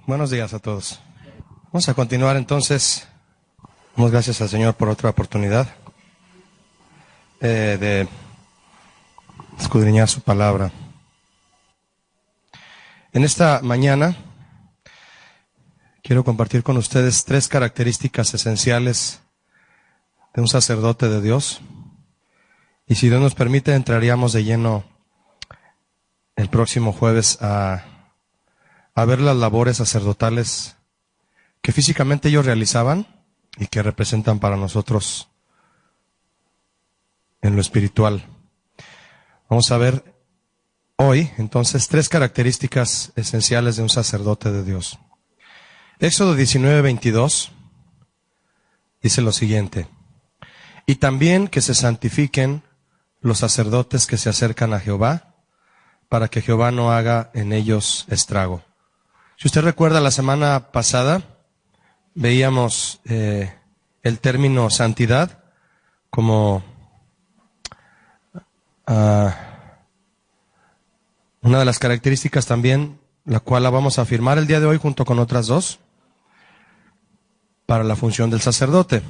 Buenos días a todos. Vamos a continuar entonces. Damos gracias al Señor por otra oportunidad de escudriñar su palabra. En esta mañana quiero compartir con ustedes 3 características esenciales de un sacerdote de Dios. Y si Dios nos permite, entraríamos de lleno el próximo jueves a ver las labores sacerdotales que físicamente ellos realizaban y que representan para nosotros en lo espiritual. Vamos a ver hoy, entonces, 3 características esenciales de un sacerdote de Dios. Éxodo 19:22 dice lo siguiente: y también que se santifiquen los sacerdotes que se acercan a Jehová, para que Jehová no haga en ellos estrago. Si usted recuerda, la semana pasada veíamos el término santidad como una de las características también, la cual la vamos a afirmar el día de hoy junto con otras 2 para la función del sacerdote.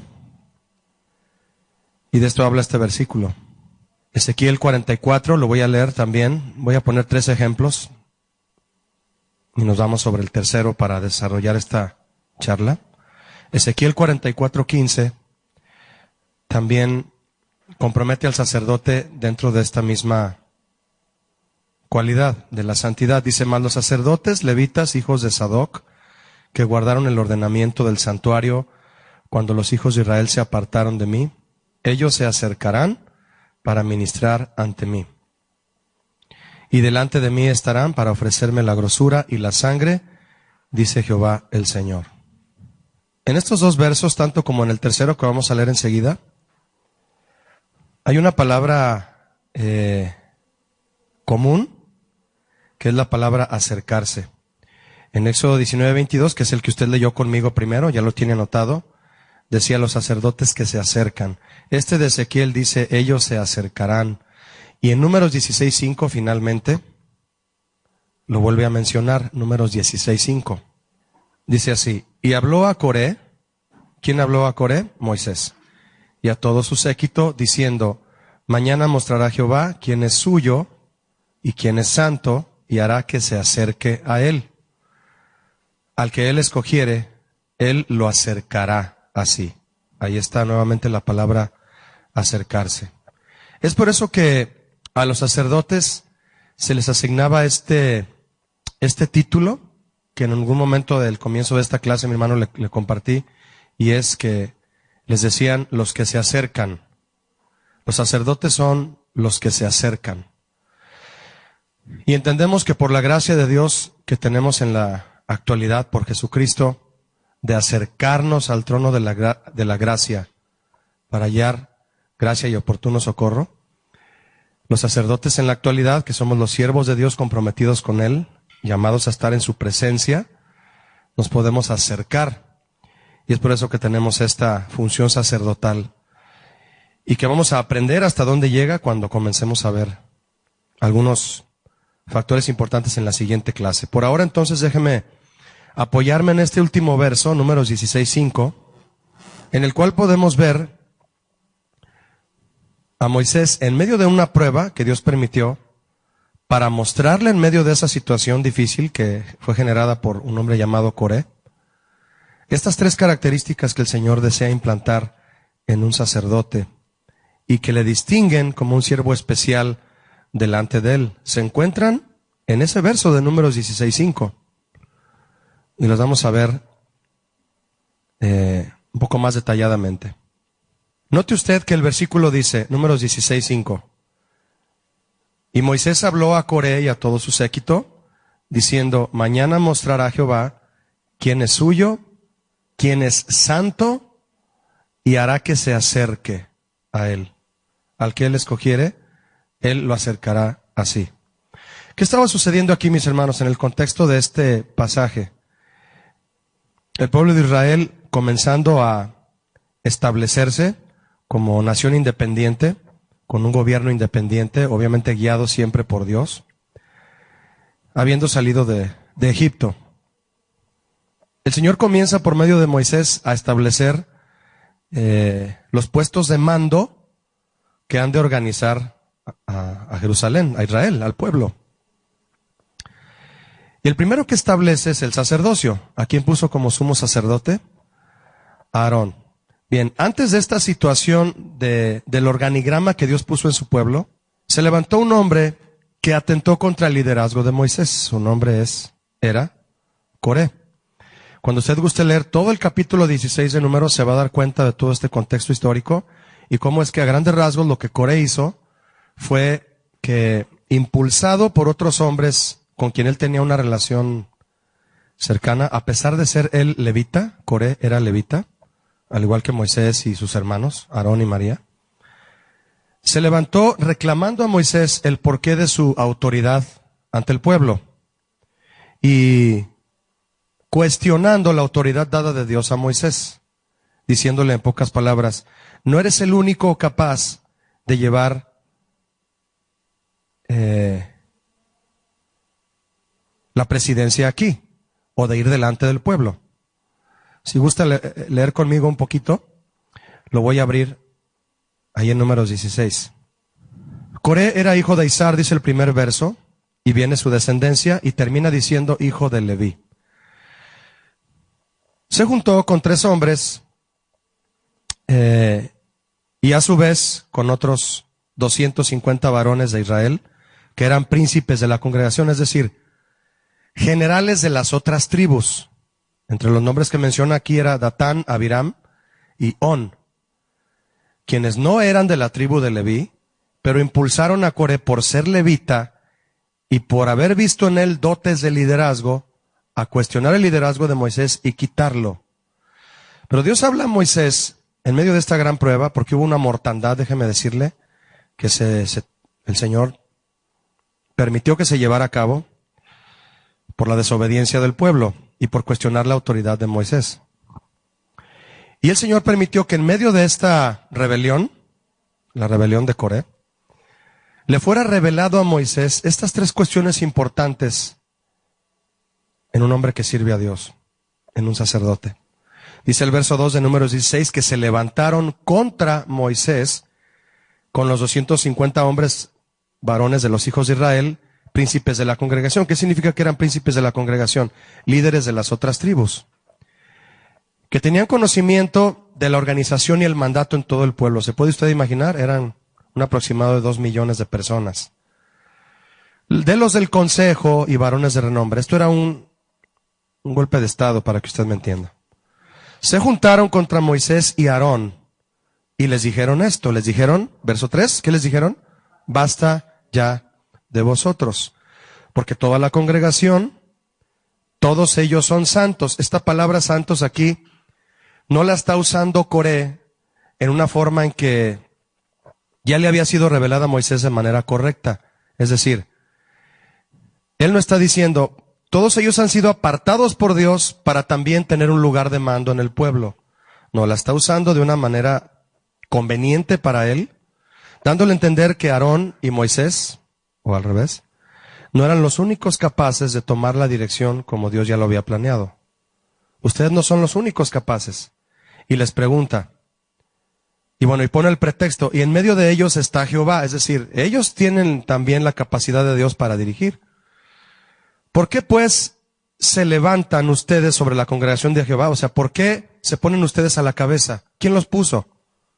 Y de esto habla este versículo. Ezequiel 44, lo voy a leer también. Voy a poner 3 ejemplos y nos vamos sobre el tercero para desarrollar esta charla. Ezequiel 44:15 también compromete al sacerdote dentro de esta misma cualidad de la santidad. Dice: mas los sacerdotes levitas, hijos de Sadoc, que guardaron el ordenamiento del santuario cuando los hijos de Israel se apartaron de mí, ellos se acercarán para ministrar ante mí. Y delante de mí estarán para ofrecerme la grosura y la sangre, dice Jehová el Señor. En estos 2 versos, tanto como en el tercero que vamos a leer enseguida, hay una palabra común, que es la palabra acercarse. En Éxodo 19:22, que es el que usted leyó conmigo primero, ya lo tiene anotado, decía los sacerdotes que se acercan. Este de Ezequiel dice: ellos se acercarán. Y en Números 16:5 finalmente lo vuelve a mencionar, Números 16:5. Dice así: y habló a Coré. ¿Quién habló a Coré? Moisés. Y a todo su séquito, diciendo: mañana mostrará Jehová quién es suyo y quién es santo, y hará que se acerque a él. Al que él escogiere, él lo acercará así. Ahí está nuevamente la palabra acercarse. Es por eso que a los sacerdotes se les asignaba este título, que en algún momento del comienzo de esta clase mi hermano le compartí, y es que les decían los que se acercan. Los sacerdotes son los que se acercan. Y entendemos que por la gracia de Dios que tenemos en la actualidad, por Jesucristo, de acercarnos al trono de la gracia para hallar gracia y oportuno socorro, los sacerdotes en la actualidad, que somos los siervos de Dios comprometidos con Él, llamados a estar en su presencia, nos podemos acercar. Y es por eso que tenemos esta función sacerdotal. Y que vamos a aprender hasta dónde llega cuando comencemos a ver algunos factores importantes en la siguiente clase. Por ahora, entonces, déjeme apoyarme en este último verso, Números 16:5, en el cual podemos ver a Moisés en medio de una prueba que Dios permitió para mostrarle en medio de esa situación difícil que fue generada por un hombre llamado Coré, estas 3 características que el Señor desea implantar en un sacerdote y que le distinguen como un siervo especial delante de él. Se encuentran en ese verso de Números 16:5 y los vamos a ver un poco más detalladamente. Note usted que el versículo dice, Números 16:5, y Moisés habló a Coré y a todo su séquito, diciendo: mañana mostrará Jehová quién es suyo, quién es santo, y hará que se acerque a él. Al que él escogiere, él lo acercará así. ¿Qué estaba sucediendo aquí, mis hermanos, en el contexto de este pasaje? El pueblo de Israel comenzando a establecerse como nación independiente, con un gobierno independiente, obviamente guiado siempre por Dios, habiendo salido de Egipto. El Señor comienza por medio de Moisés a establecer los puestos de mando que han de organizar a Jerusalén, a Israel, al pueblo. Y el primero que establece es el sacerdocio. ¿A quién puso como sumo sacerdote? A Aarón. Bien, antes de esta situación del organigrama que Dios puso en su pueblo, se levantó un hombre que atentó contra el liderazgo de Moisés. Su nombre era Coré. Cuando usted guste leer todo el capítulo 16 de Números, se va a dar cuenta de todo este contexto histórico y cómo es que a grandes rasgos lo que Coré hizo fue que, impulsado por otros hombres con quien él tenía una relación cercana, a pesar de ser él levita, Coré era levita, al igual que Moisés y sus hermanos, Aarón y María, se levantó reclamando a Moisés el porqué de su autoridad ante el pueblo y cuestionando la autoridad dada de Dios a Moisés, diciéndole en pocas palabras: no eres el único capaz de llevar la presidencia aquí o de ir delante del pueblo. Si gusta leer conmigo un poquito, lo voy a abrir ahí en Números 16. Coré era hijo de Izar, dice el primer verso, y viene su descendencia, y termina diciendo hijo de Leví. Se juntó con 3 hombres, y a su vez con otros 250 varones de Israel, que eran príncipes de la congregación, es decir, generales de las otras tribus. Entre los nombres que menciona aquí era Datán, Abiram y On, quienes no eran de la tribu de Leví, pero impulsaron a Coré por ser levita y por haber visto en él dotes de liderazgo, a cuestionar el liderazgo de Moisés y quitarlo. Pero Dios habla a Moisés en medio de esta gran prueba, porque hubo una mortandad, déjeme decirle, que el Señor permitió que se llevara a cabo por la desobediencia del pueblo y por cuestionar la autoridad de Moisés. Y el Señor permitió que en medio de esta rebelión, la rebelión de Coré, le fuera revelado a Moisés estas 3 cuestiones importantes en un hombre que sirve a Dios, en un sacerdote. Dice el verso 2 de Números 16 que se levantaron contra Moisés con los 250 hombres varones de los hijos de Israel, príncipes de la congregación. ¿Qué significa que eran príncipes de la congregación? Líderes de las otras tribus, que tenían conocimiento de la organización y el mandato en todo el pueblo. ¿Se puede usted imaginar? Eran un aproximado de 2 millones de personas. De los del consejo y varones de renombre. Esto era un golpe de estado, para que usted me entienda. Se juntaron contra Moisés y Aarón y les dijeron esto. Les dijeron, verso 3, ¿qué les dijeron? Basta ya de vosotros, porque toda la congregación, todos ellos son santos. Esta palabra santos aquí no la está usando Coré en una forma en que ya le había sido revelada a Moisés de manera correcta. Es decir, él no está diciendo, todos ellos han sido apartados por Dios para también tener un lugar de mando en el pueblo. No, la está usando de una manera conveniente para él, dándole a entender que Aarón y Moisés, o al revés, no eran los únicos capaces de tomar la dirección como Dios ya lo había planeado. Ustedes no son los únicos capaces. Y les pregunta, y bueno, y pone el pretexto, y en medio de ellos está Jehová, es decir, ellos tienen también la capacidad de Dios para dirigir. ¿Por qué pues se levantan ustedes sobre la congregación de Jehová? O sea, ¿por qué se ponen ustedes a la cabeza? ¿Quién los puso?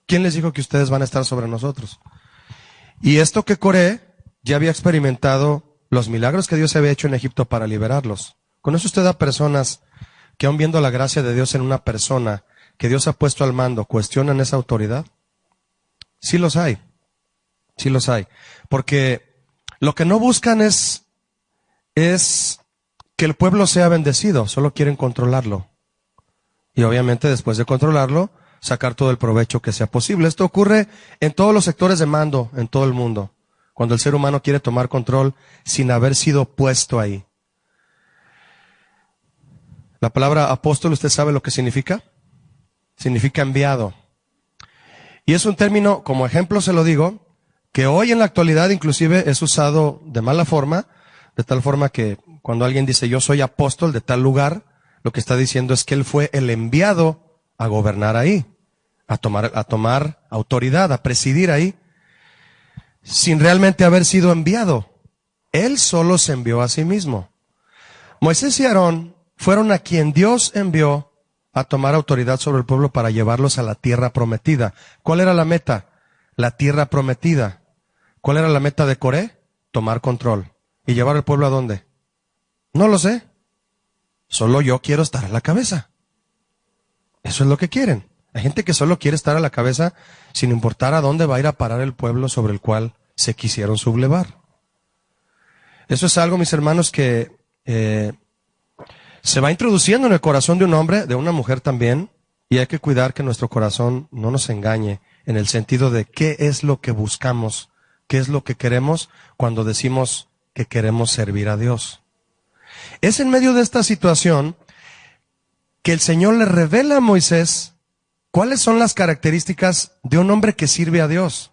¿Quién les dijo que ustedes van a estar sobre nosotros? Y esto que Coré ya había experimentado los milagros que Dios había hecho en Egipto para liberarlos. ¿Conoce usted a personas que, aun viendo la gracia de Dios en una persona que Dios ha puesto al mando, cuestionan esa autoridad? Sí los hay. Sí los hay. Porque lo que no buscan es que el pueblo sea bendecido, solo quieren controlarlo. Y obviamente después de controlarlo, sacar todo el provecho que sea posible. Esto ocurre en todos los sectores de mando, en todo el mundo, cuando el ser humano quiere tomar control sin haber sido puesto ahí. La palabra apóstol, ¿usted sabe lo que significa? Significa enviado. Y es un término, como ejemplo se lo digo, que hoy en la actualidad inclusive es usado de mala forma, de tal forma que cuando alguien dice yo soy apóstol de tal lugar, lo que está diciendo es que él fue el enviado a gobernar ahí, a tomar autoridad, a presidir ahí, sin realmente haber sido enviado. Él solo se envió a sí mismo. Moisés y Aarón fueron a quien Dios envió a tomar autoridad sobre el pueblo para llevarlos a la tierra prometida. ¿Cuál era la meta? La tierra prometida. ¿Cuál era la meta de Coré? Tomar control. ¿Y llevar al pueblo a dónde? No lo sé. Solo yo quiero estar a la cabeza. Eso es lo que quieren. Hay gente que solo quiere estar a la cabeza sin importar a dónde va a ir a parar el pueblo sobre el cual se quisieron sublevar. Eso es algo, mis hermanos, que se va introduciendo en el corazón de un hombre, de una mujer también, y hay que cuidar que nuestro corazón no nos engañe en el sentido de qué es lo que buscamos, qué es lo que queremos cuando decimos que queremos servir a Dios. Es en medio de esta situación que el Señor le revela a Moisés cuáles son las características de un hombre que sirve a Dios.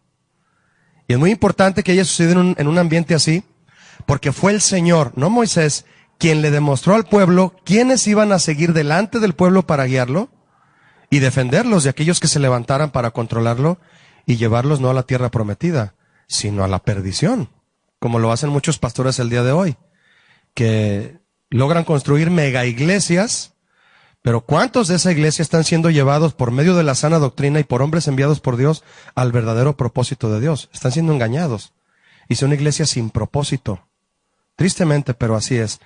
Y es muy importante que haya sucedido en un ambiente así, porque fue el Señor, no Moisés, quien le demostró al pueblo quiénes iban a seguir delante del pueblo para guiarlo y defenderlos de aquellos que se levantaran para controlarlo y llevarlos no a la tierra prometida, sino a la perdición, como lo hacen muchos pastores el día de hoy, que logran construir mega iglesias, pero ¿cuántos de esa iglesia están siendo llevados por medio de la sana doctrina y por hombres enviados por Dios al verdadero propósito de Dios? Están siendo engañados. Y son iglesias sin propósito. Tristemente, pero así es.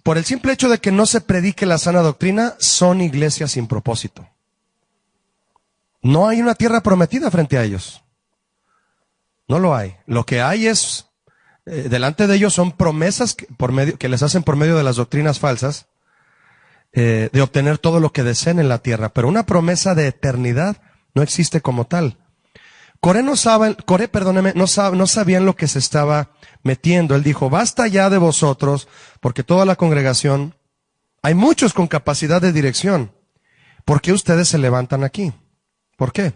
Por el simple hecho de que no se predique la sana doctrina, son iglesias sin propósito. No hay una tierra prometida frente a ellos. No lo hay. Lo que hay es, delante de ellos son promesas que les hacen por medio de las doctrinas falsas, de obtener todo lo que deseen en la tierra. Pero una promesa de eternidad no existe como tal. Coré no sabían lo que se estaba metiendo. Él dijo, basta ya de vosotros, porque toda la congregación, hay muchos con capacidad de dirección. ¿Por qué ustedes se levantan aquí? ¿Por qué?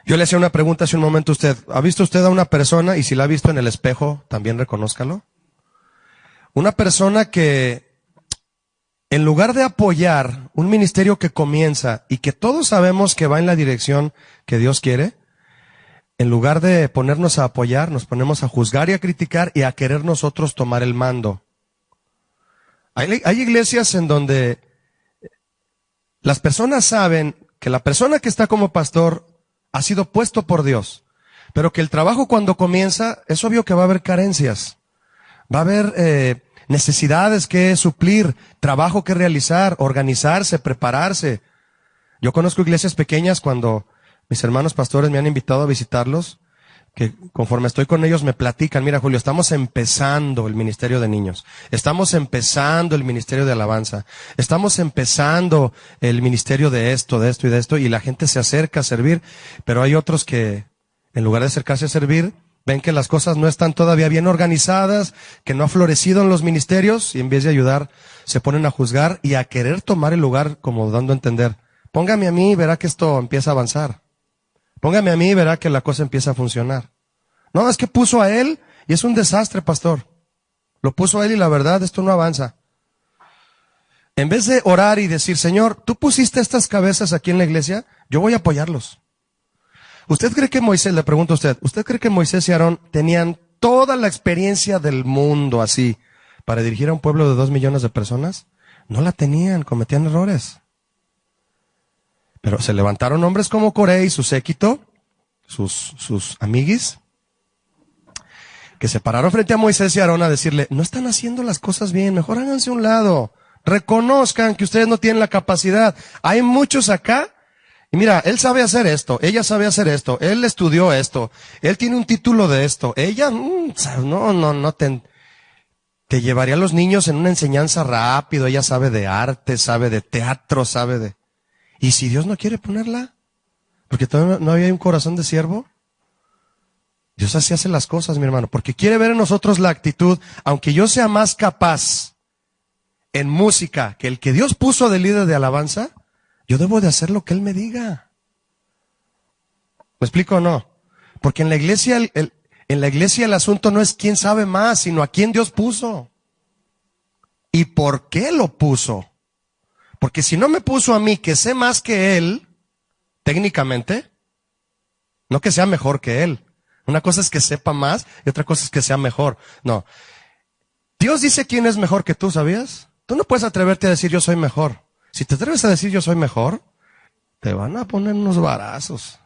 Yo le hacía una pregunta hace un momento a usted. ¿Ha visto usted a una persona, y si la ha visto en el espejo, también reconózcalo? Una persona que, en lugar de apoyar un ministerio que comienza y que todos sabemos que va en la dirección que Dios quiere, en lugar de ponernos a apoyar, nos ponemos a juzgar y a criticar y a querer nosotros tomar el mando. Hay iglesias en donde las personas saben que la persona que está como pastor ha sido puesto por Dios, pero que el trabajo cuando comienza, es obvio que va a haber carencias, va a haber necesidades que suplir, trabajo que realizar, organizarse, prepararse. Yo conozco iglesias pequeñas cuando mis hermanos pastores me han invitado a visitarlos, que conforme estoy con ellos me platican, mira Julio, estamos empezando el ministerio de niños, estamos empezando el ministerio de alabanza, estamos empezando el ministerio de esto y la gente se acerca a servir, pero hay otros que en lugar de acercarse a servir, ven que las cosas no están todavía bien organizadas, que no ha florecido en los ministerios y en vez de ayudar se ponen a juzgar y a querer tomar el lugar como dando a entender, póngame a mí y verá que esto empieza a avanzar. Póngame a mí y verá que la cosa empieza a funcionar. No, es que puso a él y es un desastre, pastor. Lo puso a él y la verdad, esto no avanza. En vez de orar y decir, Señor, tú pusiste estas cabezas aquí en la iglesia, yo voy a apoyarlos. ¿Usted cree que Moisés, le pregunto a usted cree que Moisés y Aarón tenían toda la experiencia del mundo así para dirigir a un pueblo de 2 millones de personas? No la tenían, cometían errores. Pero se levantaron hombres como Coré y su séquito, sus amiguis, que se pararon frente a Moisés y Aarón a decirle, no están haciendo las cosas bien, mejor háganse a un lado, reconozcan que ustedes no tienen la capacidad. Hay muchos acá, y mira, él sabe hacer esto, ella sabe hacer esto, él estudió esto, él tiene un título de esto, ella, te llevaría a los niños en una enseñanza rápido, ella sabe de arte, sabe de teatro, sabe de... ¿Y si Dios no quiere ponerla? Porque todavía no había un corazón de siervo. Dios así hace las cosas, mi hermano, porque quiere ver en nosotros la actitud, aunque yo sea más capaz en música que el que Dios puso de líder de alabanza, yo debo de hacer lo que Él me diga. ¿Me explico o no? Porque en la iglesia el asunto no es quién sabe más, sino a quién Dios puso. ¿Y por qué lo puso? Porque si no me puso a mí, que sé más que él, técnicamente, no que sea mejor que él. Una cosa es que sepa más y otra cosa es que sea mejor. No. Dios dice quién es mejor que tú, ¿sabías? Tú no puedes atreverte a decir yo soy mejor. Si te atreves a decir yo soy mejor, te van a poner unos varazos.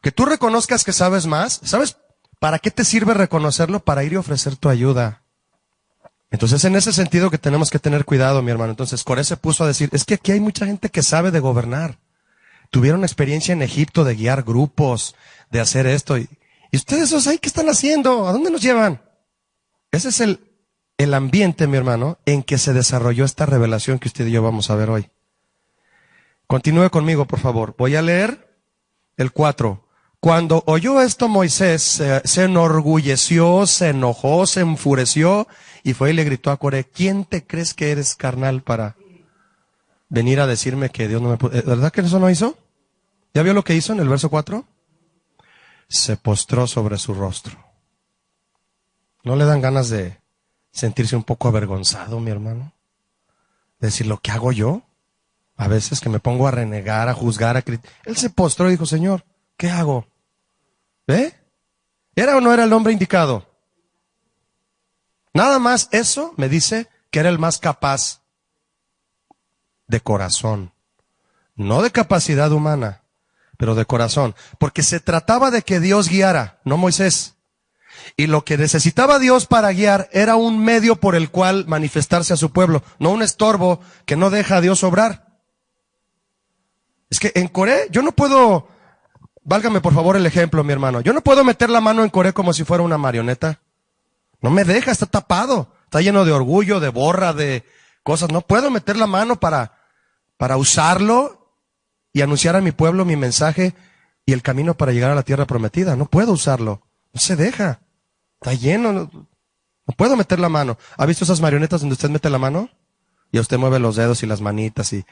Que tú reconozcas que sabes más. ¿Sabes para qué te sirve reconocerlo? Para ir y ofrecer tu ayuda. Entonces, en ese sentido que tenemos que tener cuidado, mi hermano. Entonces, Coré se puso a decir, es que aquí hay mucha gente que sabe de gobernar. Tuvieron experiencia en Egipto de guiar grupos, de hacer esto. ¿Y ustedes esos ahí qué están haciendo? ¿A dónde nos llevan? Ese es el ambiente, mi hermano, en que se desarrolló esta revelación que usted y yo vamos a ver hoy. Continúe conmigo, por favor. Voy a leer el 4. Cuando oyó esto Moisés, se enorgulleció, se enojó, se enfureció y fue y le gritó a Coré, ¿quién te crees que eres, carnal, para venir a decirme que Dios no me puede? ¿Verdad que eso no hizo? ¿Ya vio lo que hizo en el verso 4? Se postró sobre su rostro. ¿No le dan ganas de sentirse un poco avergonzado, mi hermano? De decir, ¿lo que hago yo? A veces que me pongo a renegar, a juzgar, a criticar. Él se postró y dijo, Señor, ¿qué hago? ¿Ve? ¿Era o no era el hombre indicado? Nada más eso me dice que era el más capaz de corazón. No de capacidad humana, pero de corazón. Porque se trataba de que Dios guiara, no Moisés. Y lo que necesitaba Dios para guiar era un medio por el cual manifestarse a su pueblo, no un estorbo que no deja a Dios obrar. Es que en Coré yo no puedo, válgame por favor el ejemplo, mi hermano, yo no puedo meter la mano en Coré como si fuera una marioneta. No me deja, está tapado, está lleno de orgullo, de borra, de cosas. No puedo meter la mano para usarlo y anunciar a mi pueblo mi mensaje y el camino para llegar a la tierra prometida. No puedo usarlo, no se deja, está lleno, no puedo meter la mano. ¿Ha visto esas marionetas donde usted mete la mano? Y usted mueve los dedos y las manitas y...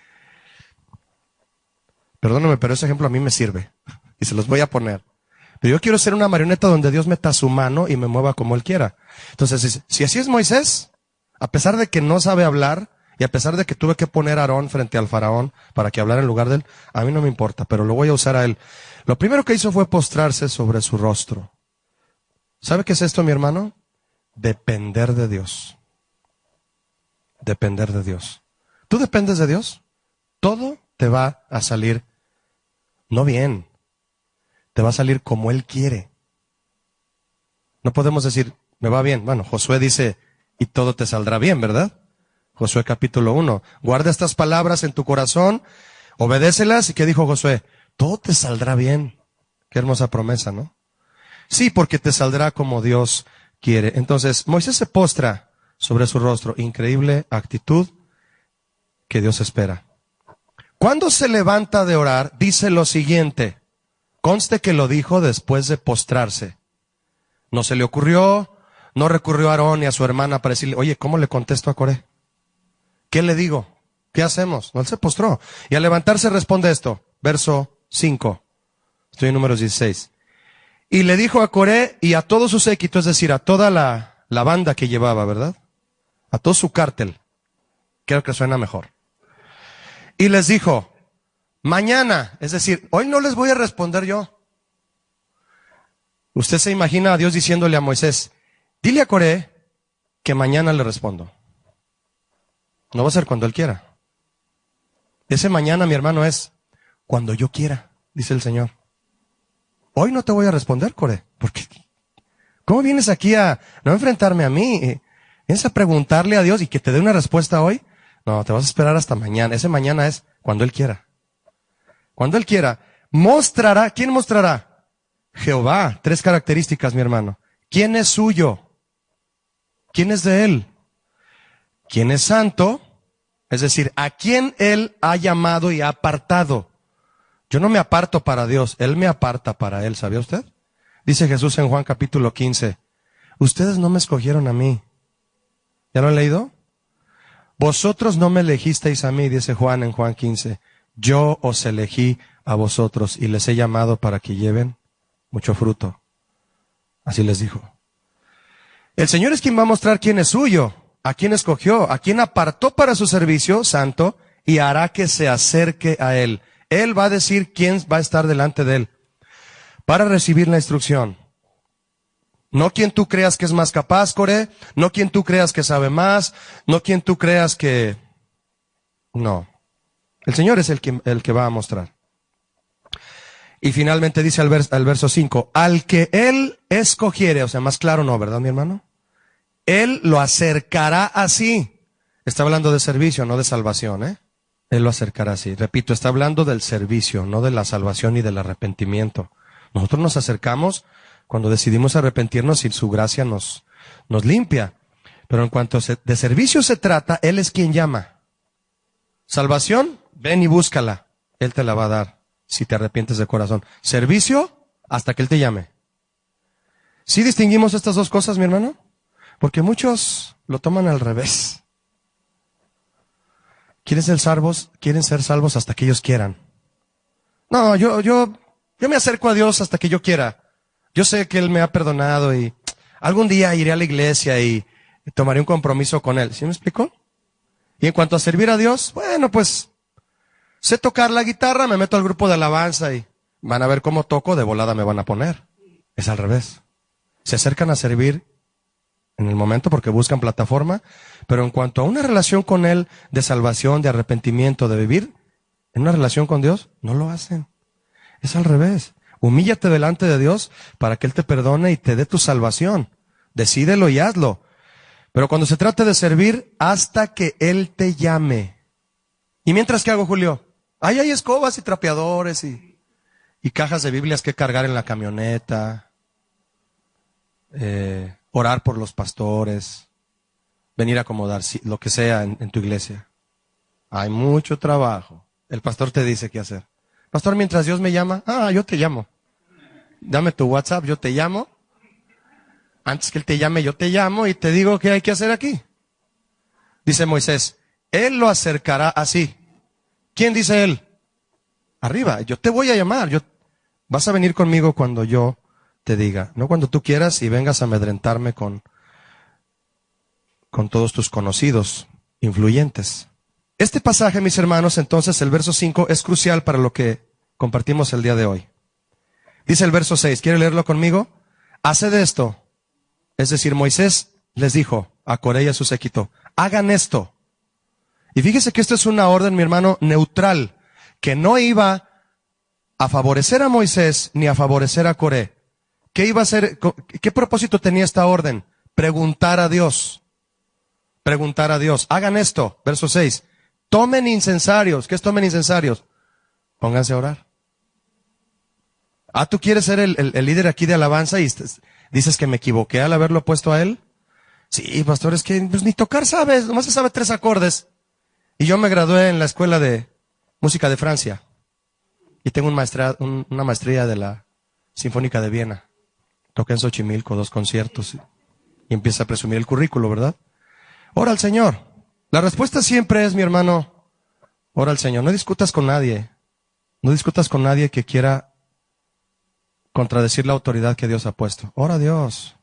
Perdóname, pero ese ejemplo a mí me sirve. Y se los voy a poner. Pero yo quiero ser una marioneta donde Dios meta su mano y me mueva como Él quiera. Entonces, si así es Moisés, a pesar de que no sabe hablar, y a pesar de que tuve que poner a Aarón frente al faraón para que hablara en lugar de él, a mí no me importa, pero lo voy a usar a él. Lo primero que hizo fue postrarse sobre su rostro. ¿Sabe qué es esto, mi hermano? Depender de Dios. Depender de Dios. ¿Tú dependes de Dios? Todo te va a salir no bien, te va a salir como Él quiere. No podemos decir, me va bien. Bueno, Josué dice, y todo te saldrá bien, ¿verdad? Josué capítulo 1. Guarda estas palabras en tu corazón, obedécelas. ¿Y qué dijo Josué? Todo te saldrá bien. Qué hermosa promesa, ¿no? Sí, porque te saldrá como Dios quiere. Entonces, Moisés se postra sobre su rostro. Increíble actitud que Dios espera. Cuando se levanta de orar, dice lo siguiente. Conste que lo dijo después de postrarse. No se le ocurrió, no recurrió a Aarón y a su hermana para decirle, oye, ¿cómo le contesto a Coré? ¿Qué le digo? ¿Qué hacemos? No, él se postró. Y al levantarse responde esto. Verso 5. Estoy en Números 16. Y le dijo a Coré y a todo su séquito, es decir, a toda la banda que llevaba, ¿verdad? A todo su cártel. Creo que suena mejor. Y les dijo, mañana, es decir, hoy no les voy a responder yo. Usted se imagina a Dios diciéndole a Moisés, dile a Coré que mañana le respondo. No va a ser cuando él quiera. Ese mañana, mi hermano, es cuando yo quiera, dice el Señor. Hoy no te voy a responder, Coré, porque ¿cómo vienes aquí a no enfrentarme a mí? ¿Vienes a preguntarle a Dios y que te dé una respuesta hoy? No, te vas a esperar hasta mañana. Ese mañana es cuando Él quiera. Cuando Él quiera. Mostrará. ¿Quién mostrará? Jehová. 3 características, mi hermano. ¿Quién es suyo? ¿Quién es de Él? ¿Quién es santo? Es decir, a quién Él ha llamado y ha apartado. Yo no me aparto para Dios, Él me aparta para Él, ¿sabía usted? Dice Jesús en Juan capítulo 15, ustedes no me escogieron a mí. ¿Ya lo han leído? Vosotros no me elegisteis a mí, dice Juan en Juan 15. Yo os elegí a vosotros y les he llamado para que lleven mucho fruto. Así les dijo. El Señor es quien va a mostrar quién es suyo. ¿A quién escogió? ¿A quién apartó para su servicio santo y hará que se acerque a él? Él va a decir quién va a estar delante de él para recibir la instrucción. No quien tú creas que es más capaz, Coré. No quien tú creas que sabe más. No quien tú creas que... No. El Señor es el que va a mostrar. Y finalmente dice al verso 5, al que Él escogiere, o sea, más claro no, ¿verdad, mi hermano? Él lo acercará así. Está hablando de servicio, no de salvación, ¿eh? Él lo acercará así. Repito, está hablando del servicio, no de la salvación ni del arrepentimiento. Nosotros nos acercamos cuando decidimos arrepentirnos y su gracia nos limpia. Pero en cuanto de servicio se trata, Él es quien llama. Salvación, ven y búscala. Él te la va a dar si te arrepientes de corazón. Servicio, hasta que Él te llame. ¿Sí distinguimos estas dos cosas, mi hermano? Porque muchos lo toman al revés. Quieren ser salvos hasta que ellos quieran. No, yo me acerco a Dios hasta que yo quiera. Yo sé que Él me ha perdonado y algún día iré a la iglesia y tomaré un compromiso con Él. ¿Sí me explicó? Y en cuanto a servir a Dios, bueno, pues sé tocar la guitarra, me meto al grupo de alabanza y van a ver cómo toco, de volada me van a poner. Es al revés. Se acercan a servir en el momento porque buscan plataforma, pero en cuanto a una relación con Él de salvación, de arrepentimiento, de vivir en una relación con Dios, no lo hacen. Es al revés. Humíllate delante de Dios para que Él te perdone y te dé tu salvación. Decídelo y hazlo. Pero cuando se trate de servir, hasta que Él te llame. ¿Y mientras qué hago, Julio? Ahí hay escobas y trapeadores y cajas de Biblias que cargar en la camioneta. Orar por los pastores, venir a acomodar, lo que sea en tu iglesia. Hay mucho trabajo. El pastor te dice qué hacer. Pastor, mientras Dios me llama, yo te llamo. Dame tu WhatsApp, yo te llamo. Antes que Él te llame, yo te llamo y te digo qué hay que hacer aquí. Dice Moisés, Él lo acercará así. ¿Quién dice Él? Arriba, yo te voy a llamar. Vas a venir conmigo cuando yo te diga, no cuando tú quieras y vengas a amedrentarme con todos tus conocidos, influyentes. Este pasaje, mis hermanos, entonces el verso 5 es crucial para lo que compartimos el día de hoy. Dice el verso 6, ¿quiere leerlo conmigo? Haced esto, es decir, Moisés les dijo a Coré y a su séquito, hagan esto. Y fíjese que esto es una orden, mi hermano, neutral, que no iba a favorecer a Moisés ni a favorecer a Coré. ¿Qué iba a hacer? ¿Qué propósito tenía esta orden? Preguntar a Dios. Preguntar a Dios. Hagan esto. Verso 6. Tomen incensarios. ¿Qué es tomen incensarios? Pónganse a orar. ¿Tú quieres ser el líder aquí de alabanza y dices que me equivoqué al haberlo puesto a él? Sí, pastor, es que pues, ni tocar sabes. Nomás se sabe 3 acordes. Y yo me gradué en la escuela de música de Francia. Y tengo una maestría de la Sinfónica de Viena. Toqué en Xochimilco 2 conciertos y empieza a presumir el currículo, ¿verdad? Ora al Señor. La respuesta siempre es, mi hermano, ora al Señor. No discutas con nadie. No discutas con nadie que quiera contradecir la autoridad que Dios ha puesto. Ora a Dios.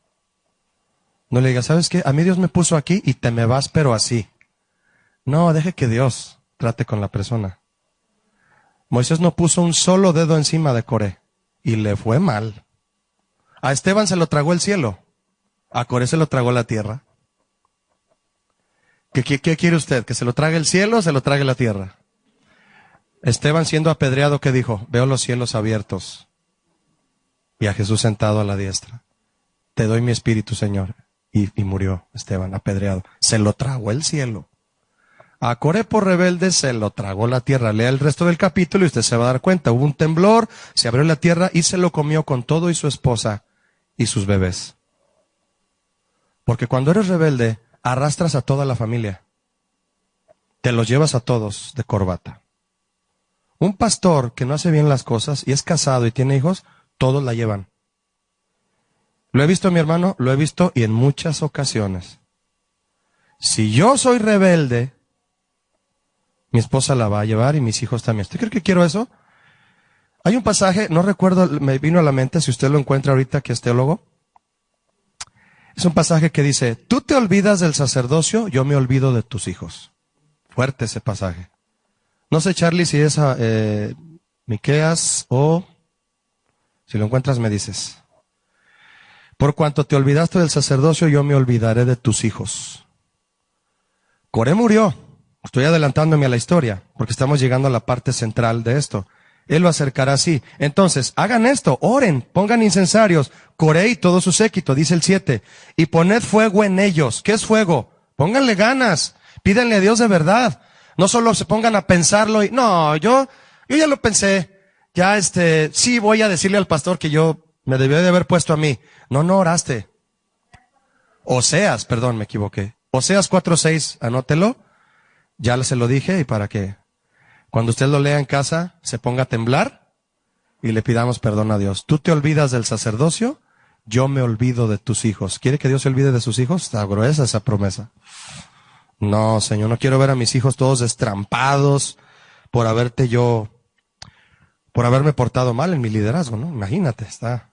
No le digas, ¿sabes qué? A mí Dios me puso aquí y te me vas, pero así. No, deje que Dios trate con la persona. Moisés no puso un solo dedo encima de Coré y le fue mal. A Esteban se lo tragó el cielo. A Coré se lo tragó la tierra. ¿Qué quiere usted? ¿Que se lo trague el cielo o se lo trague la tierra? Esteban siendo apedreado, ¿qué dijo? Veo los cielos abiertos y a Jesús sentado a la diestra. Te doy mi espíritu, Señor. Y murió Esteban apedreado. Se lo tragó el cielo. A Coré por rebelde se lo tragó la tierra. Lea el resto del capítulo y usted se va a dar cuenta. Hubo un temblor, se abrió la tierra y se lo comió con todo y su esposa y sus bebés. Porque cuando eres rebelde, arrastras a toda la familia. Te los llevas a todos de corbata. Un pastor que no hace bien las cosas y es casado y tiene hijos, todos la llevan. Lo he visto, mi hermano, lo he visto y en muchas ocasiones. Si yo soy rebelde, mi esposa la va a llevar y mis hijos también. ¿Usted cree que quiero eso? Hay un pasaje, no recuerdo, me vino a la mente, si usted lo encuentra ahorita, que es teólogo. Es un pasaje que dice, tú te olvidas del sacerdocio, yo me olvido de tus hijos. Fuerte ese pasaje. No sé, Charlie, si es Miqueas o si lo encuentras me dices. Por cuanto te olvidaste del sacerdocio, yo me olvidaré de tus hijos. Coré murió. Estoy adelantándome a la historia, porque estamos llegando a la parte central de esto. Él lo acercará así. Entonces, hagan esto, oren, pongan incensarios. Coré y todo su séquito, dice el 7. Y poned fuego en ellos. ¿Qué es fuego? Pónganle ganas. Pídanle a Dios de verdad. No solo se pongan a pensarlo y, no, yo ya lo pensé. Ya sí voy a decirle al pastor que yo me debió de haber puesto a mí. No oraste. Oseas, perdón, me equivoqué. Oseas 4:6, anótelo. Ya se lo dije y para que cuando usted lo lea en casa se ponga a temblar y le pidamos perdón a Dios. Tú te olvidas del sacerdocio, yo me olvido de tus hijos. ¿Quiere que Dios se olvide de sus hijos? Está gruesa esa promesa. No, Señor, no quiero ver a mis hijos todos destrampados por haberme portado mal en mi liderazgo, ¿no? Imagínate, está.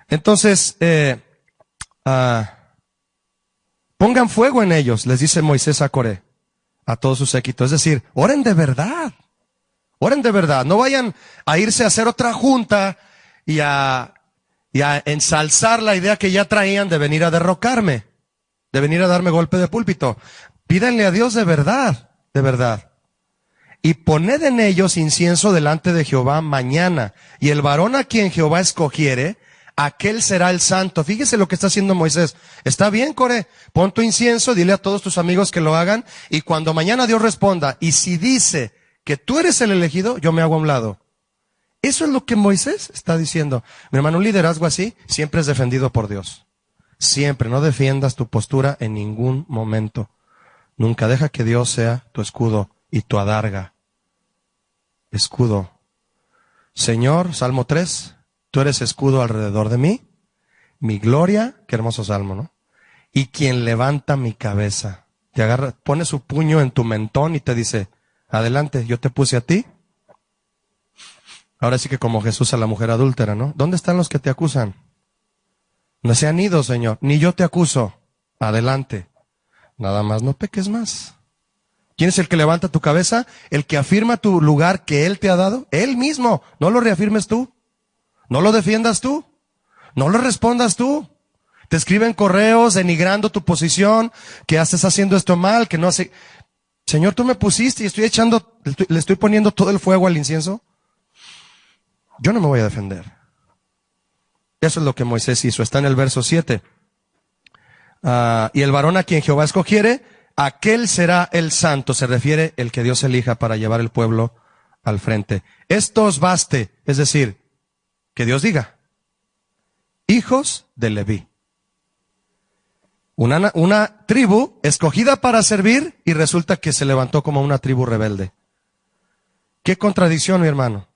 Entonces, pongan fuego en ellos, les dice Moisés a Coré, a todo su séquito. Es decir, oren de verdad. Oren de verdad. No vayan a irse a hacer otra junta y a ensalzar la idea que ya traían de venir a derrocarme, de venir a darme golpe de púlpito. Pídanle a Dios de verdad, de verdad. Y poned en ellos incienso delante de Jehová mañana. Y el varón a quien Jehová escogiere, aquel será el santo. Fíjese lo que está haciendo Moisés. Está bien, Coré, pon tu incienso, dile a todos tus amigos que lo hagan, y cuando mañana Dios responda, y si dice que tú eres el elegido, yo me hago a un lado. Eso es lo que Moisés está diciendo. Mi hermano, un liderazgo así siempre es defendido por Dios. Siempre, no defiendas tu postura en ningún momento. Nunca deja que Dios sea tu escudo y tu adarga. Escudo. Señor, Salmo 3, tú eres escudo alrededor de mí, mi gloria, qué hermoso salmo, ¿no? Y quien levanta mi cabeza. Te agarra, pone su puño en tu mentón y te dice, adelante, yo te puse a ti. Ahora sí que como Jesús a la mujer adúltera, ¿no? ¿Dónde están los que te acusan? No se han ido, Señor, ni yo te acuso. Adelante. Nada más no peques más. ¿Quién es el que levanta tu cabeza? El que afirma tu lugar que Él te ha dado. Él mismo. No lo reafirmes tú. No lo defiendas tú. No lo respondas tú. Te escriben correos denigrando tu posición, que haces haciendo esto mal, que no hace... Señor, tú me pusiste y le estoy poniendo todo el fuego al incienso. Yo no me voy a defender. Eso es lo que Moisés hizo. Está en el verso 7. Y el varón a quien Jehová escogiere, aquel será el santo. Se refiere el que Dios elija para llevar el pueblo al frente. Esto os baste, es decir, que Dios diga, hijos de Leví. Una tribu escogida para servir y resulta que se levantó como una tribu rebelde. Qué contradicción, mi hermano,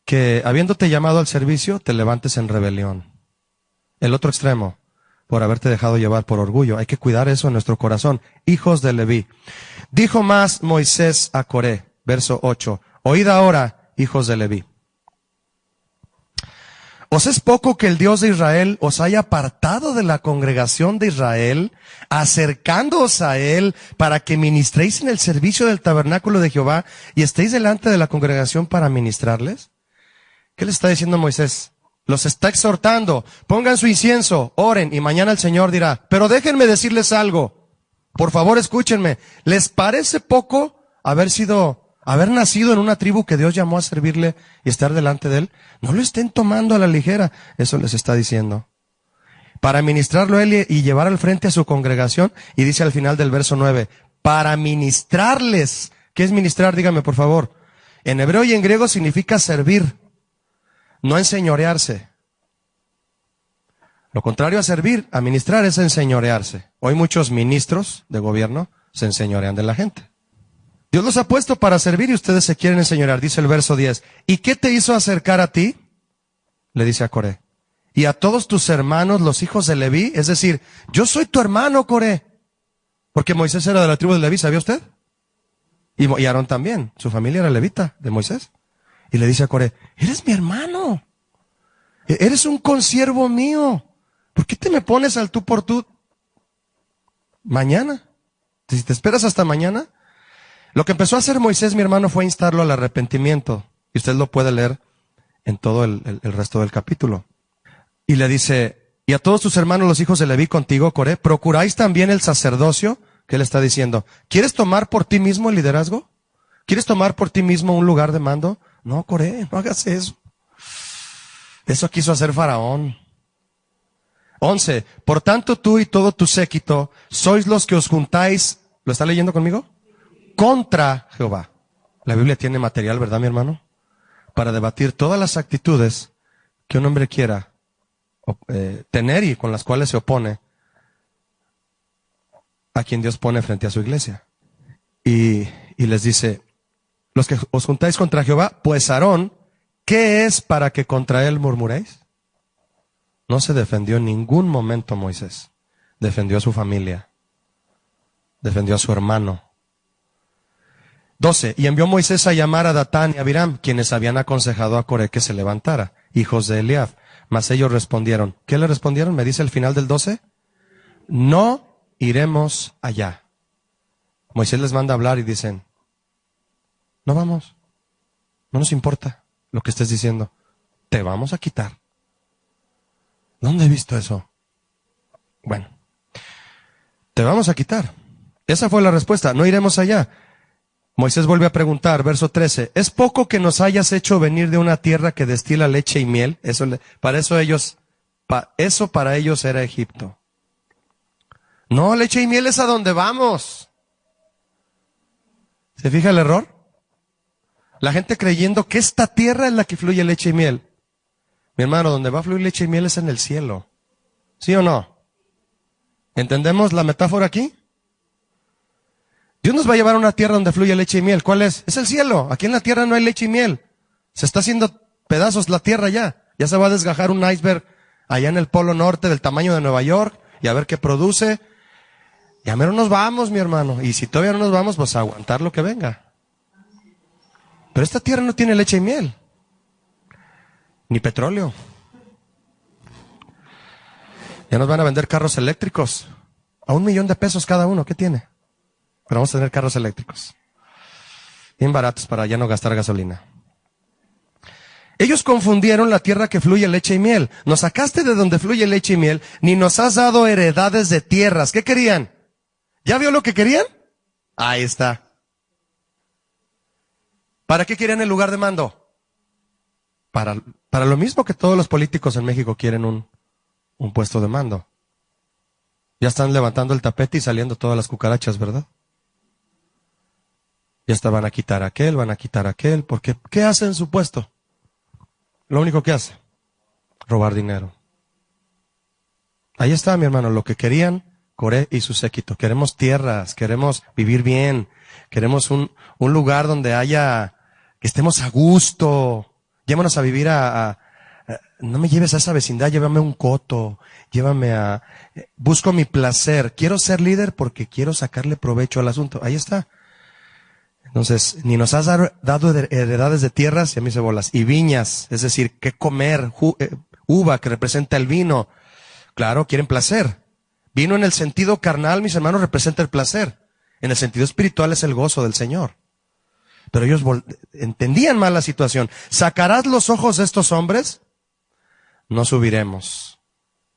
que habiéndote llamado al servicio, te levantes en rebelión. El otro extremo, por haberte dejado llevar por orgullo. Hay que cuidar eso en nuestro corazón. Hijos de Leví. Dijo más Moisés a Coré, verso 8, oíd ahora, hijos de Leví. ¿Os es poco que el Dios de Israel os haya apartado de la congregación de Israel, acercándoos a Él para que ministréis en el servicio del tabernáculo de Jehová y estéis delante de la congregación para ministrarles? ¿Qué le está diciendo Moisés? Los está exhortando, pongan su incienso, oren, y mañana el Señor dirá, pero déjenme decirles algo, por favor escúchenme, ¿les parece poco haber nacido en una tribu que Dios llamó a servirle y estar delante de Él? No lo estén tomando a la ligera, eso les está diciendo. Para ministrarlo Él y llevar al frente a su congregación, y dice al final del verso 9, para ministrarles. ¿Qué es ministrar? Dígame por favor. En hebreo y en griego significa servir, no enseñorearse. Lo contrario a servir, a ministrar es enseñorearse. Hoy muchos ministros de gobierno se enseñorean de la gente. Dios los ha puesto para servir y ustedes se quieren enseñorear, dice el verso 10. ¿Y qué te hizo acercar a ti? Le dice a Coré. Y a todos tus hermanos, los hijos de Leví, es decir, yo soy tu hermano, Coré. Porque Moisés era de la tribu de Leví, ¿sabía usted? Y Aarón también, su familia era levita de Moisés. Y le dice a Coré, eres mi hermano, eres un consiervo mío, ¿Por qué te me pones al tú por tú mañana? Si te esperas hasta mañana. Lo que empezó a hacer Moisés, mi hermano, fue instarlo al arrepentimiento. Y usted lo puede leer en todo el resto del capítulo. Y le dice, y a todos tus hermanos, los hijos de Leví contigo, Coré, ¿procuráis también el sacerdocio? ¿Qué le está diciendo? ¿Quieres tomar por ti mismo el liderazgo? ¿Quieres tomar por ti mismo un lugar de mando? No, Coré, no hagas eso. Eso quiso hacer Faraón. 11. Por tanto, tú y todo tu séquito sois los que os juntáis, ¿lo está leyendo conmigo? Contra Jehová. La Biblia tiene material, ¿verdad, mi hermano? Para debatir todas las actitudes que un hombre quiera tener y con las cuales se opone a quien Dios pone frente a su iglesia. Y les dice, los que os juntáis contra Jehová, pues Aarón, ¿qué es para que contra él murmuréis? No se defendió en ningún momento Moisés. Defendió a su familia. Defendió a su hermano. 12. Y envió Moisés a llamar a Datán y a Abiram, quienes habían aconsejado a Coré que se levantara, hijos de Eliab. Mas ellos respondieron. ¿Qué le respondieron? Me dice el final del 12. No iremos allá. Moisés les manda a hablar y dicen, no vamos. No nos importa lo que estés diciendo. Te vamos a quitar. ¿Dónde he visto eso? Bueno, te vamos a quitar. Esa fue la respuesta. No iremos allá. Moisés vuelve a preguntar, verso 13, ¿es poco que nos hayas hecho venir de una tierra que destila leche y miel? Eso para ellos era Egipto. No, leche y miel es a donde vamos. ¿Se fija el error? La gente creyendo que esta tierra es la que fluye leche y miel. Mi hermano, donde va a fluir leche y miel es en el cielo. ¿Sí o no? ¿Entendemos la metáfora aquí? Dios nos va a llevar a una tierra donde fluye leche y miel. ¿Cuál es? Es el cielo. Aquí en la tierra no hay leche y miel. Se está haciendo pedazos la tierra ya. Ya se va a desgajar un iceberg allá en el Polo Norte del tamaño de Nueva York y a ver qué produce. Ya mero nos vamos, mi hermano. Y si todavía no nos vamos, pues a aguantar lo que venga. Pero esta tierra no tiene leche y miel. Ni petróleo. Ya nos van a vender carros eléctricos. A $1,000,000 cada uno. ¿Qué tiene? Pero vamos a tener carros eléctricos. Bien baratos para ya no gastar gasolina. Ellos confundieron la tierra que fluye leche y miel. Nos sacaste de donde fluye leche y miel, ni nos has dado heredades de tierras. ¿Qué querían? ¿Ya vio lo que querían? Ahí está. ¿Para qué querían el lugar de mando? Para lo mismo que todos los políticos en México quieren un puesto de mando. Ya están levantando el tapete y saliendo todas las cucarachas, ¿verdad? Ya está, van a quitar aquel, porque ¿qué hace en su puesto? Lo único que hace, robar dinero. Ahí está, mi hermano, lo que querían Coré y su séquito. Queremos tierras, queremos vivir bien, queremos un lugar donde que estemos a gusto. Llévanos a vivir no me lleves a esa vecindad, llévame a un coto, busco mi placer. Quiero ser líder porque quiero sacarle provecho al asunto. Ahí está. Entonces, ni nos has dado heredades de tierras, y a mí se bolas, y viñas, es decir, qué comer, uva que representa el vino. Claro, quieren placer. Vino en el sentido carnal, mis hermanos, representa el placer. En el sentido espiritual es el gozo del Señor. Pero ellos entendían mal la situación. ¿Sacarás los ojos de estos hombres? No subiremos.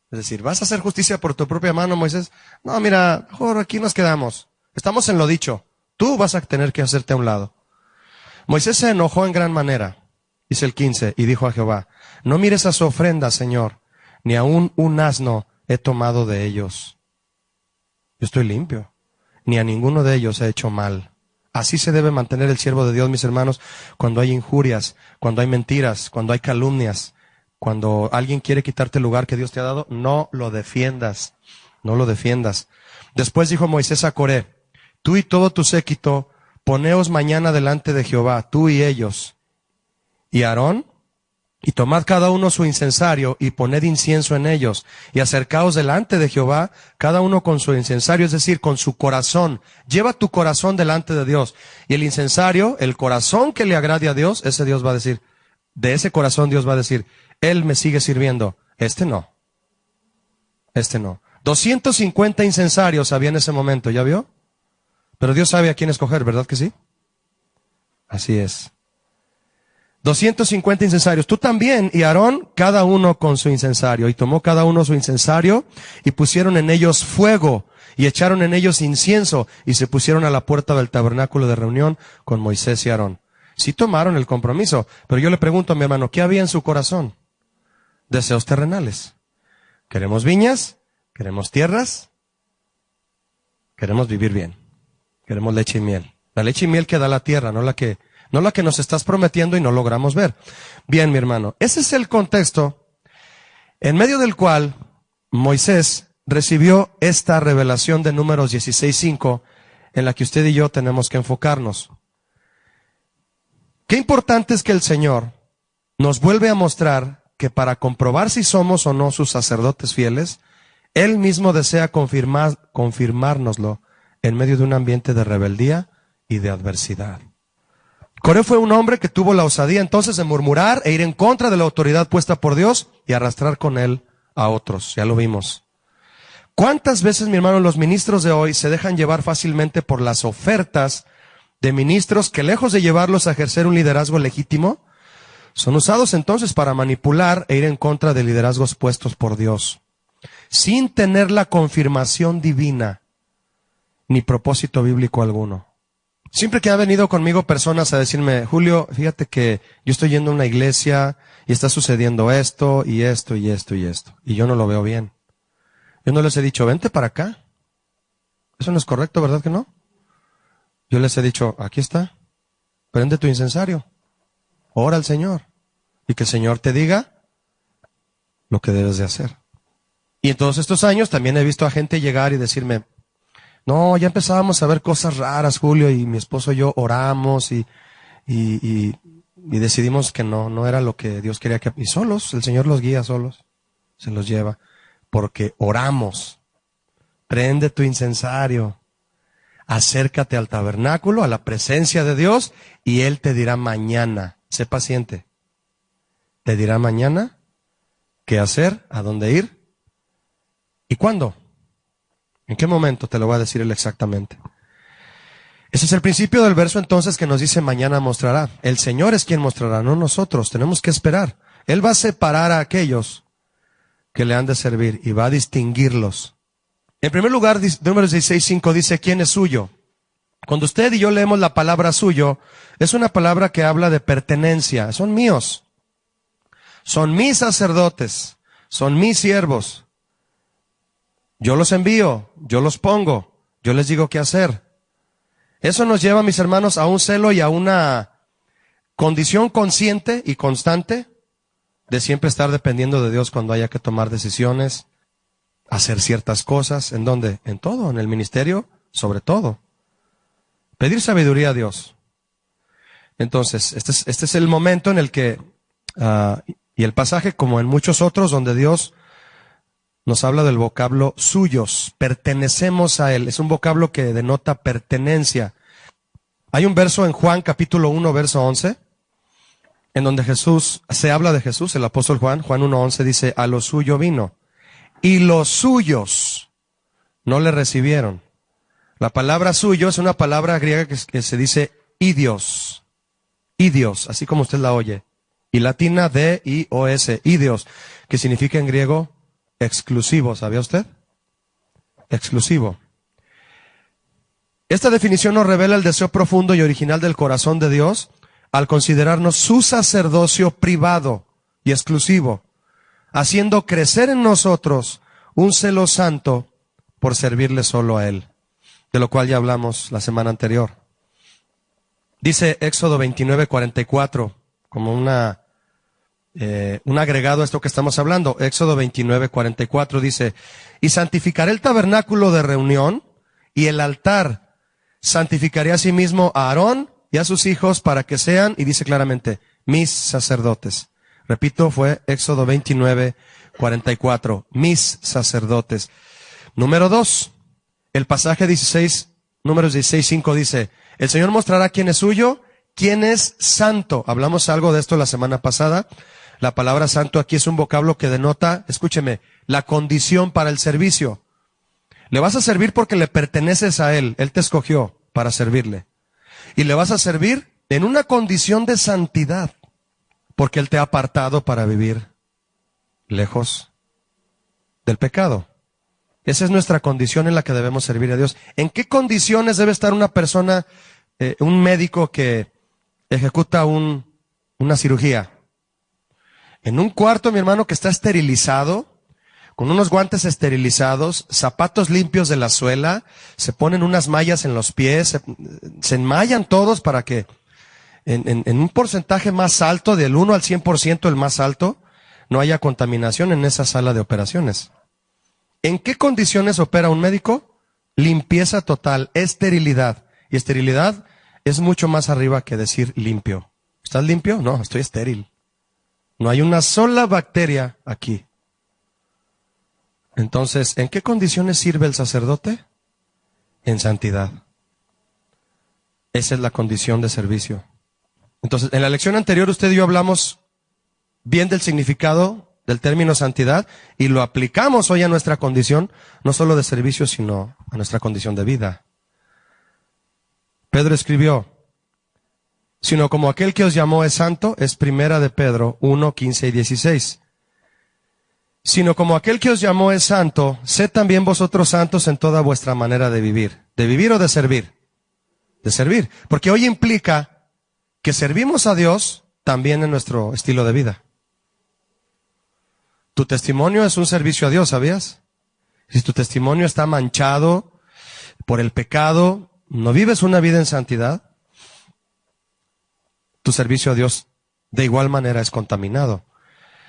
Es decir, ¿vas a hacer justicia por tu propia mano, Moisés? No, mira, mejor aquí nos quedamos. Estamos en lo dicho. Tú vas a tener que hacerte a un lado. Moisés se enojó en gran manera, dice el 15, y dijo a Jehová, no mires a su ofrenda, Señor, ni aun un asno he tomado de ellos. Yo estoy limpio, ni a ninguno de ellos he hecho mal. Así se debe mantener el siervo de Dios, mis hermanos, cuando hay injurias, cuando hay mentiras, cuando hay calumnias, cuando alguien quiere quitarte el lugar que Dios te ha dado, no lo defiendas, no lo defiendas. Después dijo Moisés a Coré, tú y todo tu séquito, poneos mañana delante de Jehová, tú y ellos, y Aarón, y tomad cada uno su incensario, y poned incienso en ellos, y acercaos delante de Jehová, cada uno con su incensario, es decir, con su corazón. Lleva tu corazón delante de Dios. Y el incensario, el corazón que le agrade a Dios, ese Dios va a decir, de ese corazón Dios va a decir, Él me sigue sirviendo, este no. Este no. 250 incensarios había en ese momento, ¿ya vio? Pero Dios sabe a quién escoger, ¿verdad que sí? Así es. 250 incensarios. Tú también y Aarón, cada uno con su incensario. Y tomó cada uno su incensario y pusieron en ellos fuego y echaron en ellos incienso y se pusieron a la puerta del tabernáculo de reunión con Moisés y Aarón. Sí tomaron el compromiso, pero yo le pregunto a mi hermano, ¿qué había en su corazón? Deseos terrenales. ¿Queremos viñas? ¿Queremos tierras? Queremos vivir bien. Queremos leche y miel. La leche y miel que da la tierra, no la que nos estás prometiendo y no logramos ver. Bien, mi hermano, ese es el contexto en medio del cual Moisés recibió esta revelación de Números 16:5 en la que usted y yo tenemos que enfocarnos. Qué importante es que el Señor nos vuelve a mostrar que para comprobar si somos o no sus sacerdotes fieles, Él mismo desea confirmárnoslo en medio de un ambiente de rebeldía y de adversidad. Coré fue un hombre que tuvo la osadía entonces de murmurar e ir en contra de la autoridad puesta por Dios y arrastrar con él a otros. Ya lo vimos. ¿Cuántas veces, mi hermano, los ministros de hoy se dejan llevar fácilmente por las ofertas de ministros que, lejos de llevarlos a ejercer un liderazgo legítimo, son usados entonces para manipular e ir en contra de liderazgos puestos por Dios, sin tener la confirmación divina ni propósito bíblico alguno? Siempre que han venido conmigo personas a decirme, Julio, fíjate que yo estoy yendo a una iglesia y está sucediendo esto y esto y esto y esto, y yo no lo veo bien. Yo no les he dicho, vente para acá. Eso no es correcto, ¿verdad que no? Yo les he dicho, aquí está, prende tu incensario, ora al Señor, y que el Señor te diga lo que debes de hacer. Y en todos estos años también he visto a gente llegar y decirme, no, ya empezábamos a ver cosas raras, Julio, y mi esposo y yo oramos y decidimos que no era lo que Dios quería que... Y solos, el Señor los guía solos, se los lleva, porque oramos. Prende tu incensario, acércate al tabernáculo, a la presencia de Dios, y Él te dirá mañana, sé paciente, te dirá mañana qué hacer, a dónde ir y cuándo. ¿En qué momento? Te lo va a decir Él exactamente. Ese es el principio del verso entonces que nos dice mañana mostrará. El Señor es quien mostrará, no nosotros. Tenemos que esperar. Él va a separar a aquellos que le han de servir y va a distinguirlos. En primer lugar, Números 16:5 dice quién es suyo. Cuando usted y yo leemos la palabra suyo, es una palabra que habla de pertenencia. Son míos. Son mis sacerdotes. Son mis siervos. Yo los envío, yo los pongo, yo les digo qué hacer. Eso nos lleva, mis hermanos, a un celo y a una condición consciente y constante de siempre estar dependiendo de Dios cuando haya que tomar decisiones, hacer ciertas cosas. ¿En dónde? En todo, en el ministerio, sobre todo. Pedir sabiduría a Dios. Entonces, este es el momento en el que, y el pasaje, como en muchos otros, donde Dios nos habla del vocablo suyos, pertenecemos a Él. Es un vocablo que denota pertenencia. Hay un verso en Juan capítulo 1, verso 11, en donde se habla de Jesús, el apóstol Juan 1:11 dice, a lo suyo vino, y los suyos no le recibieron. La palabra suyo es una palabra griega que se dice idios, así como usted la oye, y latina D-I-O-S, idios, que significa en griego exclusivo, ¿sabía usted? Exclusivo. Esta definición nos revela el deseo profundo y original del corazón de Dios al considerarnos su sacerdocio privado y exclusivo, haciendo crecer en nosotros un celo santo por servirle solo a Él, de lo cual ya hablamos la semana anterior. Dice Éxodo 29:44, como un agregado a esto que estamos hablando. Éxodo 29:44 dice, y santificaré el tabernáculo de reunión y el altar, santificaré asimismo a Aarón y a sus hijos para que sean, y dice claramente, mis sacerdotes. Repito, fue Éxodo 29:44, mis sacerdotes. Número 2, el pasaje 16, Números 16:5 dice, el Señor mostrará quién es suyo, quién es santo. Hablamos algo de esto la semana pasada. La palabra santo aquí es un vocablo que denota, escúcheme, la condición para el servicio. Le vas a servir porque le perteneces a Él. Él te escogió para servirle. Y le vas a servir en una condición de santidad, porque Él te ha apartado para vivir lejos del pecado. Esa es nuestra condición en la que debemos servir a Dios. ¿En qué condiciones debe estar una persona, un médico que ejecuta una cirugía? En un cuarto, mi hermano, que está esterilizado, con unos guantes esterilizados, zapatos limpios de la suela, se ponen unas mallas en los pies, se enmallan todos para que en un porcentaje más alto, del 1 al 100%, el más alto, no haya contaminación en esa sala de operaciones. ¿En qué condiciones opera un médico? Limpieza total, esterilidad. Y esterilidad es mucho más arriba que decir limpio. ¿Estás limpio? No, estoy estéril. No hay una sola bacteria aquí. Entonces, ¿en qué condiciones sirve el sacerdote? En santidad. Esa es la condición de servicio. Entonces, en la lección anterior usted y yo hablamos bien del significado del término santidad y lo aplicamos hoy a nuestra condición, no solo de servicio, sino a nuestra condición de vida. Pedro escribió, sino como aquel que os llamó es santo, es primera de Pedro 1, 15 y 16. Sino como aquel que os llamó es santo, sed también vosotros santos en toda vuestra manera de vivir. ¿De vivir o de servir? De servir. Porque hoy implica que servimos a Dios también en nuestro estilo de vida. Tu testimonio es un servicio a Dios, ¿sabías? Si tu testimonio está manchado por el pecado, no vives una vida en santidad, tu servicio a Dios de igual manera es contaminado.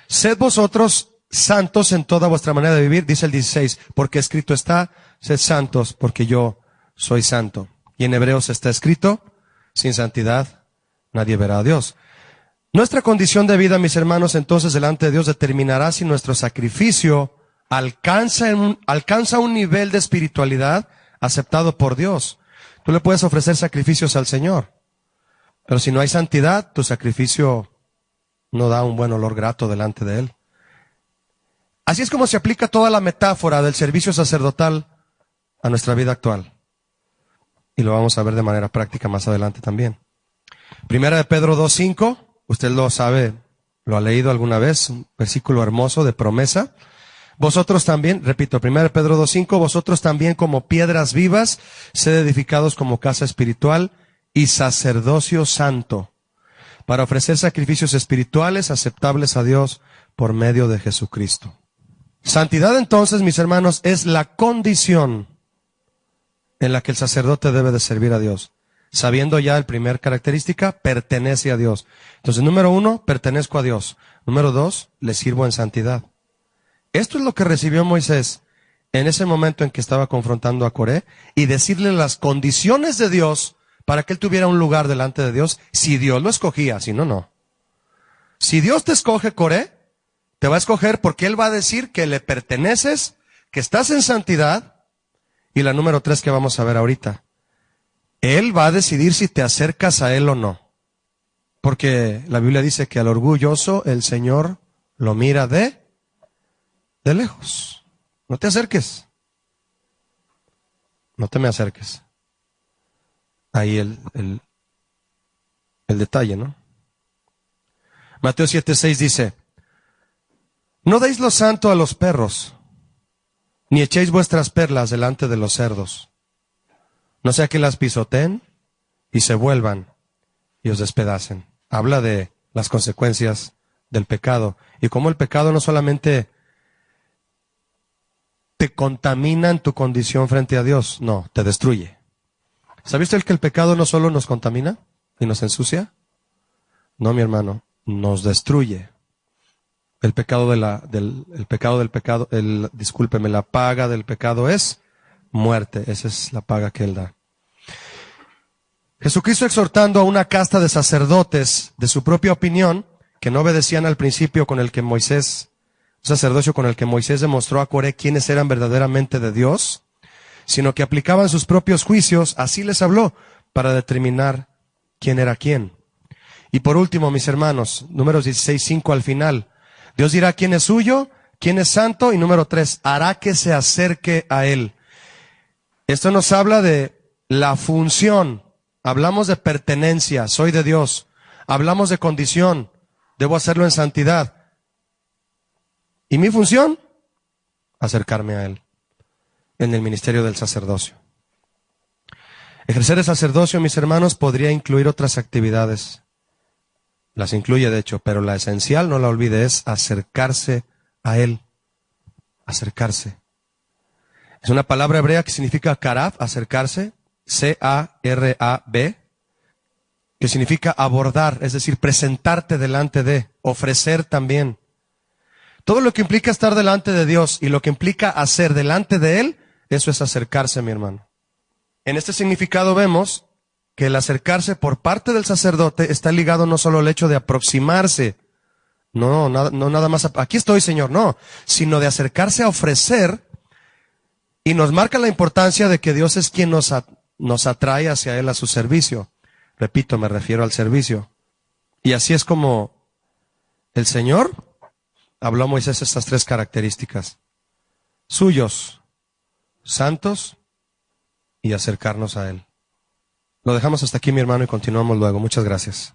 Sed vosotros santos en toda vuestra manera de vivir, dice el 16, porque escrito está, sed santos porque yo soy santo. Y en Hebreos está escrito, sin santidad nadie verá a Dios. Nuestra condición de vida, mis hermanos, entonces delante de Dios determinará si nuestro sacrificio alcanza un nivel de espiritualidad aceptado por Dios. Tú le puedes ofrecer sacrificios al Señor, pero si no hay santidad, tu sacrificio no da un buen olor grato delante de Él. Así es como se aplica toda la metáfora del servicio sacerdotal a nuestra vida actual. Y lo vamos a ver de manera práctica más adelante también. Primera de Pedro 2:5, usted lo sabe, lo ha leído alguna vez, un versículo hermoso de promesa. Vosotros también, repito, primera de Pedro 2:5, vosotros también como piedras vivas, sed edificados como casa espiritual y sacerdocio santo, para ofrecer sacrificios espirituales aceptables a Dios por medio de Jesucristo. Santidad entonces, mis hermanos, es la condición en la que el sacerdote debe de servir a Dios. Sabiendo ya el primer característica, pertenece a Dios. Entonces, número 1, pertenezco a Dios. Número 2, le sirvo en santidad. Esto es lo que recibió Moisés en ese momento en que estaba confrontando a Coré y decirle las condiciones de Dios para que él tuviera un lugar delante de Dios, si Dios lo escogía, si no, no. Si Dios te escoge, Coré, te va a escoger porque Él va a decir que le perteneces, que estás en santidad. Y la número 3 que vamos a ver ahorita. Él va a decidir si te acercas a Él o no. Porque la Biblia dice que al orgulloso el Señor lo mira de lejos. No te acerques. No te me acerques. Ahí el detalle, ¿no? Mateo 7:6 dice, no deis lo santo a los perros, ni echéis vuestras perlas delante de los cerdos, no sea que las pisoteen y se vuelvan y os despedacen. Habla de las consecuencias del pecado y cómo el pecado no solamente te contamina en tu condición frente a Dios, no, te destruye. ¿Sabes usted que el pecado no solo nos contamina y nos ensucia? No, mi hermano, nos destruye. La paga del pecado es muerte. Esa es la paga que Él da. Jesucristo exhortando a una casta de sacerdotes de su propia opinión, que no obedecían al principio con el que Moisés, un sacerdocio con el que Moisés demostró a Coré quiénes eran verdaderamente de Dios, sino que aplicaban sus propios juicios, así les habló, para determinar quién era quién. Y por último, mis hermanos, Números 16:5 al final. Dios dirá quién es suyo, quién es santo, y número 3, hará que se acerque a Él. Esto nos habla de la función. Hablamos de pertenencia, soy de Dios. Hablamos de condición, debo hacerlo en santidad. ¿Y mi función? Acercarme a Él en el ministerio del sacerdocio. Ejercer el sacerdocio, mis hermanos, podría incluir otras actividades. Las incluye, de hecho, pero la esencial, no la olvide, es acercarse a Él. Acercarse. Es una palabra hebrea que significa karab, acercarse, C-A-R-A-B, que significa abordar, es decir, presentarte delante de, ofrecer también. Todo lo que implica estar delante de Dios y lo que implica hacer delante de Él, eso es acercarse, mi hermano. En este significado vemos que el acercarse por parte del sacerdote está ligado no solo al hecho de aproximarse, no nada más, aquí estoy, Señor, no, sino de acercarse a ofrecer, y nos marca la importancia de que Dios es quien nos atrae hacia Él a su servicio. Repito, me refiero al servicio. Y así es como el Señor habló a Moisés estas 3 características: suyos, santos y acercarnos a Él. Lo dejamos hasta aquí, mi hermano, y continuamos luego. Muchas gracias.